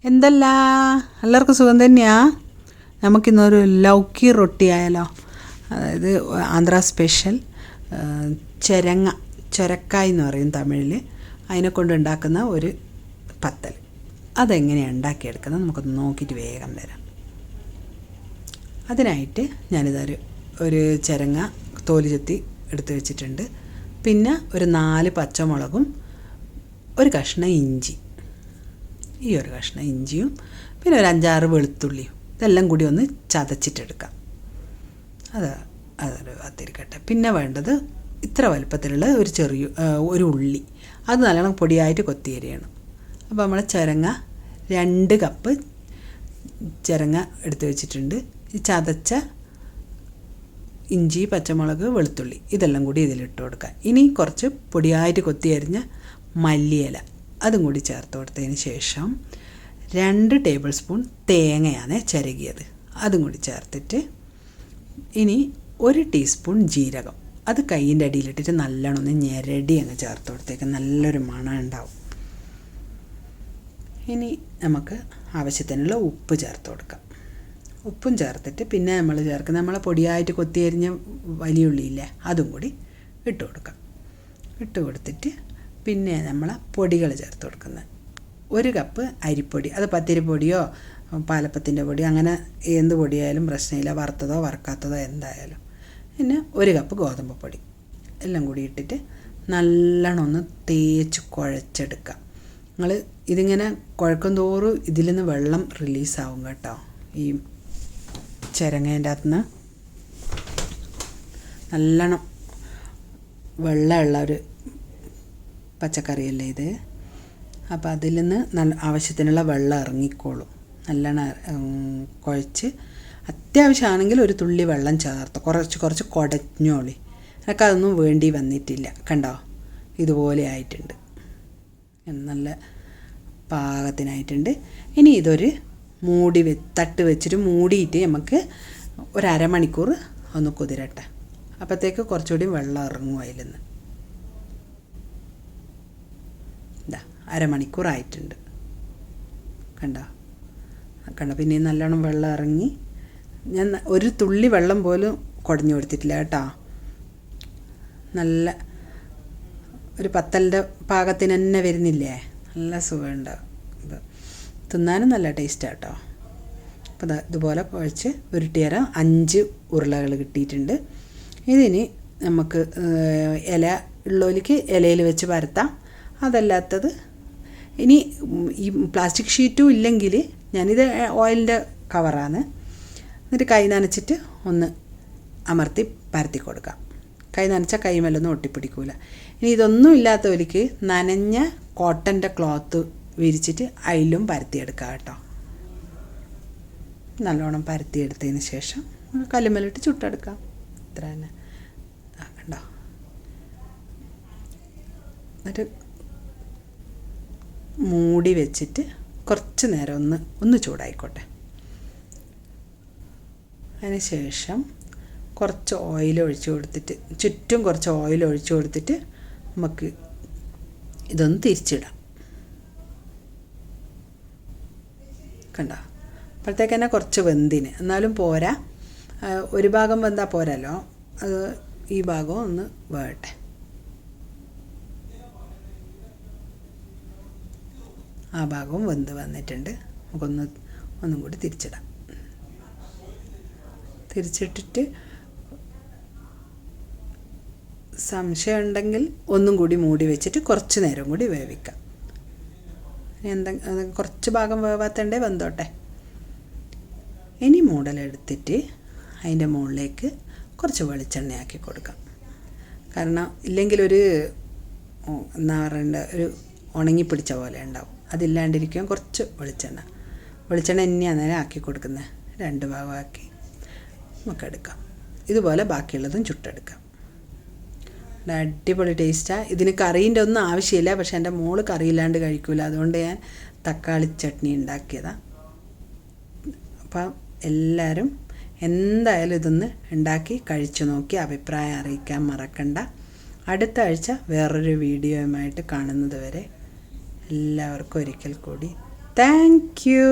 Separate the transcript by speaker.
Speaker 1: എന്തല്ല എല്ലാവർക്കും സുഖം തന്നെയാ. നമുക്കിന്നൊരു ലൗക്കി റൊട്ടി ആയാലോ. അതായത് ആന്ധ്ര സ്പെഷ്യൽ ചൊരക്കായ് എന്ന് പറയും തമിഴിൽ. അതിനെ കൊണ്ട് ഉണ്ടാക്കുന്ന ഒരു പത്തൽ. അതെങ്ങനെയാണ് ഉണ്ടാക്കിയെടുക്കുന്നത് നമുക്കൊന്ന് നോക്കിയിട്ട് വേഗം വരാം. അതിനായിട്ട് ഞാനിതൊരു ചിരങ്ങ തോല് ചെത്തി എടുത്ത് വെച്ചിട്ടുണ്ട്. പിന്നെ ഒരു 4 പച്ചമുളകും ഒരു കഷ്ണം ഇഞ്ചി, ഈ ഒരു കഷ്ണം ഇഞ്ചിയും പിന്നെ ഒരു 5-6 വെളുത്തുള്ളിയും, ഇതെല്ലാം കൂടി ഒന്ന് ചതച്ചിട്ടെടുക്കാം. അതൊരു അതിരിക്കട്ടെ. പിന്നെ വേണ്ടത് ഇത്ര വലുപ്പത്തിലുള്ള ഒരു ഉള്ളി, അത് നല്ലോണം പൊടിയായിട്ട് കൊത്തിയരിയണം. അപ്പോൾ നമ്മൾ ചിരങ്ങ 2 കപ്പ് ചിരങ്ങ എടുത്ത് വെച്ചിട്ടുണ്ട്. ഈ ചതച്ച ഇഞ്ചി, പച്ചമുളക്, വെളുത്തുള്ളി ഇതെല്ലാം കൂടി ഇതിലിട്ട് കൊടുക്കുക. ഇനി കുറച്ച് പൊടിയായിട്ട് കൊത്തിയരിഞ്ഞ മല്ലിയില അതും കൂടി ചേർത്ത് കൊടുത്തതിന് ശേഷം 2 ടേബിൾ സ്പൂൺ തേങ്ങയാണ് ചിരകിയത്, അതും കൂടി ചേർത്തിട്ട് ഇനി 1 ടീസ്പൂൺ ജീരകം അത് കൈയിൻ്റെ അടിയിലിട്ടിട്ട് നല്ലോണം ഒന്ന് ഞെരടി അങ്ങ് ചേർത്ത് കൊടുത്തേക്ക് നല്ലൊരു മണം ഉണ്ടാവും. ഇനി നമുക്ക് ആവശ്യത്തിനുള്ള ഉപ്പ് ചേർത്ത് കൊടുക്കാം. ഉപ്പും ചേർത്തിട്ട് പിന്നെ നമ്മളെ പൊടിയായിട്ട് കൊത്തിയരിഞ്ഞ വലിയ ഉള്ളിയില്ലേ അതും കൂടി ഇട്ട് കൊടുക്കാം. ഇട്ട് കൊടുത്തിട്ട് പിന്നെ നമ്മൾ പൊടികൾ ചേർത്ത് കൊടുക്കുന്നത് 1 കപ്പ് അരിപ്പൊടി, അത് പത്തിരിപ്പൊടിയോ പാലപ്പത്തിൻ്റെ പൊടി അങ്ങനെ എന്ത് പൊടിയായാലും പ്രശ്നമില്ല, വറുത്തതോ വറുക്കാത്തതോ എന്തായാലും. പിന്നെ 1 കപ്പ് ഗോതമ്പ് പൊടി എല്ലാം കൂടി ഇട്ടിട്ട് നല്ലോണം ഒന്ന് തേച്ച് കുഴച്ചെടുക്കുക. നിങ്ങൾ ഇതിങ്ങനെ കുഴക്കും തോറും ഇതിൽ നിന്ന് വെള്ളം റിലീസാവും കേട്ടോ. ഈ ചിരങ്ങേൻ്റെ അകത്തുനിന്ന് നല്ലോണം വെള്ളമുള്ള ഒരു പച്ചക്കറിയല്ലേ ഇത്. അപ്പോൾ അതിൽ നിന്ന് ആവശ്യത്തിനുള്ള വെള്ളം ഇറങ്ങിക്കോളും. നല്ലോണം കുഴച്ച് അത്യാവശ്യമാണെങ്കിൽ ഒരു തുള്ളി വെള്ളം ചേർത്ത് കുറച്ച് കുടഞ്ഞോളി. എനിക്കതൊന്നും വേണ്ടി വന്നിട്ടില്ല, കണ്ടോ ഇതുപോലെ ആയിട്ടുണ്ട്, നല്ല പാകത്തിനായിട്ടുണ്ട്. ഇനി ഇതൊരു തട്ട് വെച്ചിട്ട് മൂടിയിട്ട് നമുക്ക് ഒരു അരമണിക്കൂർ ഒന്ന് കുതിരട്ടെ. അപ്പോഴത്തേക്ക് കുറച്ചുകൂടി വെള്ളം ഇറങ്ങും അതിൽ നിന്ന്. അരമണിക്കൂറായിട്ടുണ്ട്, കണ്ടോ. പിന്നെ നല്ലോണം വെള്ളം ഇറങ്ങി. ഞാൻ ഒരു തുള്ളി വെള്ളം പോലും കുടഞ്ഞു കൊടുത്തിട്ടില്ല കേട്ടോ. നല്ല ഒരു പത്തലിൻ്റെ പാകത്തിന് തന്നെ വരുന്നില്ലേ, നല്ല സുഖമുണ്ടാവും. തിന്നാനും നല്ല ടേസ്റ്റാണ് കേട്ടോ. അപ്പോൾ ഇതുപോലെ കുഴച്ച് ഉരുട്ടിയേരം 5 ഉരുളകൾ കിട്ടിയിട്ടുണ്ട്. ഇതിന് നമുക്ക് ഇല ഉള്ളോലിക്ക് ഇലയിൽ വെച്ച് പരത്താം. അതല്ലാത്തത് ഇനി ഈ പ്ലാസ്റ്റിക് ഷീറ്റും ഇല്ലെങ്കിൽ ഞാനിത് ഓയിലിൻ്റെ കവറാണ്. എന്നിട്ട് കൈ നനച്ചിട്ട് ഒന്ന് അമർത്തി പരത്തി കൊടുക്കാം. കൈ നനച്ചാൽ കൈമേലൊന്നും ഒട്ടിപ്പിടിക്കൂല. ഇനി ഇതൊന്നും ഇല്ലാത്തവർക്ക് നനഞ്ഞ കോട്ടൻ്റെ ക്ലോത്ത് വിരിച്ചിട്ട് അതിലും പരത്തിയെടുക്കാം കേട്ടോ. നല്ലോണം പരത്തിയെടുത്തതിന് ശേഷം കല്ലുമ്മലിട്ട് ചുട്ടെടുക്കാം. ഇത്ര തന്നെ കണ്ടോ. എന്നിട്ട് മൂടി വെച്ചിട്ട് കുറച്ച് നേരം ഒന്ന് ചൂടായിക്കോട്ടെ. അതിന് ശേഷം കുറച്ച് ഓയിൽ ഒഴിച്ച് കൊടുത്തിട്ട് ചുറ്റും കുറച്ച് ഓയിൽ ഒഴിച്ച് കൊടുത്തിട്ട് നമുക്ക് ഇതൊന്ന് തിരിച്ചിടാം. കണ്ടോ, അപ്പോഴത്തേക്ക് തന്നെ കുറച്ച് വെന്തിന്, എന്നാലും പോരാ. ഒരു ഭാഗം വെന്താൽ പോരല്ലോ, അത് ഈ ഭാഗവും ഒന്ന് വേട്ടെ. ആ ഭാഗവും വെന്ത് വന്നിട്ടുണ്ട്. ഒന്നും കൂടി തിരിച്ചിടാം. തിരിച്ചിട്ടിട്ട് സംശയം ഉണ്ടെങ്കിൽ ഒന്നും കൂടി മൂടി വെച്ചിട്ട് കുറച്ച് നേരം കൂടി വേവിക്കാം. കുറച്ച് ഭാഗം വേവാത്തണ്ടേ വെന്തോട്ടെ. ഇനി മൂടലെടുത്തിട്ട് അതിൻ്റെ മുകളിലേക്ക് കുറച്ച് വെളിച്ചെണ്ണയാക്കി കൊടുക്കാം. കാരണം ഇല്ലെങ്കിൽ എന്താ പറയണ്ട, ഒരു ഉണങ്ങിപ്പിടിച്ച പോലെ ഉണ്ടാവും. അതില്ലാണ്ടിരിക്കാൻ കുറച്ച് വെളിച്ചെണ്ണ തന്നെയാണ് നേരം ആക്കി കൊടുക്കുന്നത്. 2 ഭാഗമാക്കി നമുക്ക് എടുക്കാം. ഇതുപോലെ ബാക്കിയുള്ളതും ചുട്ടെടുക്കാം. അടിപൊളി ടേസ്റ്റാണ്. ഇതിന് കറീൻ്റെ ഒന്നും ആവശ്യമില്ല. പക്ഷെ എൻ്റെ മോള് കറിയില്ലാണ്ട് കഴിക്കില്ല, അതുകൊണ്ട് ഞാൻ തക്കാളി ചട്നി ഉണ്ടാക്കിയതാണ്. അപ്പം എല്ലാവരും എന്തായാലും ഇതൊന്ന് ഉണ്ടാക്കി കഴിച്ചു നോക്കി അഭിപ്രായം അറിയിക്കാൻ മറക്കണ്ട. അടുത്ത ആഴ്ച വേറൊരു വീഡിയോയുമായിട്ട് കാണുന്നത് വരെ എല്ലാവർക്കും ഒരിക്കൽ കൂടി താങ്ക് യു.